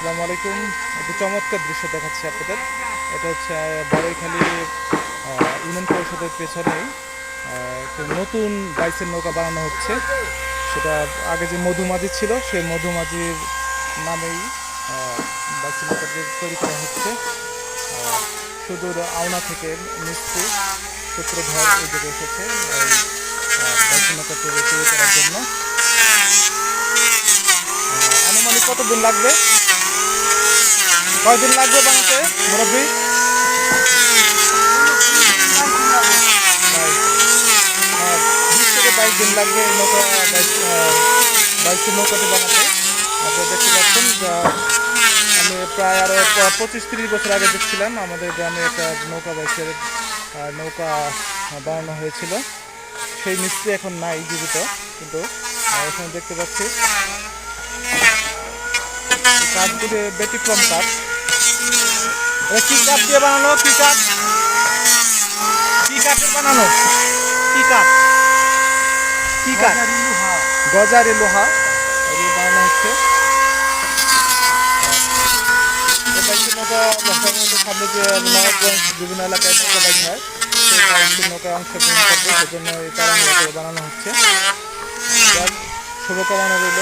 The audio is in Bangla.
আসসালামু আলাইকুম। একটি চমৎকার দৃশ্য দেখাচ্ছি আপনাদের। এটা হচ্ছে বারৈখালী ইউনিয়ন পরিষদের পেছনেই একটি নতুন বাইসের নৌকা বানানো হচ্ছে। সেটা আগে যে মধুমাঝি ছিল সেই মধুমাঝির নামেই বাইসের নৌকাটি তৈরি করা হচ্ছে। সুদূর আওনা থেকে মিস্ত্রি সূত্রধর এই জায়গায় এসেছে বাইসের নৌকা তৈরি করার জন্য। আনুমানিক কতদিন লাগবে, কয়দিন লাগবে বানাতে মুরব্বী? 20 থেকে 22 দিন লাগবে এই নৌকা বাইকের নৌকাটি বানাতে। আপনারা দেখতে পাচ্ছেন আমি প্রায় আরও 25-30 বছর আগে দেখছিলাম আমাদের গ্রামে একটা নৌকা বাইকের নৌকা বানানো হয়েছিল। সেই মিস্ত্রি এখন নাই জীবিত, কিন্তু এখানে দেখতে পাচ্ছি কাঠগুলি ব্যতিক্রম কাঠ। কি কাঠ দিয়ে বানানো? কি কাঠ? কি কাঠের বানানো? কি কাঠ? কি কাঠ? গজারি লোহা এগুলো বানানো হচ্ছে। সামনে যে নবাবগঞ্জ বিভিন্ন এলাকায় নৌকা বাইক হয়, সেই নৌকায় অংশগ্রহণ করবে, সেজন্য এই তারা বানানো হচ্ছে। শুভকামনা রইল।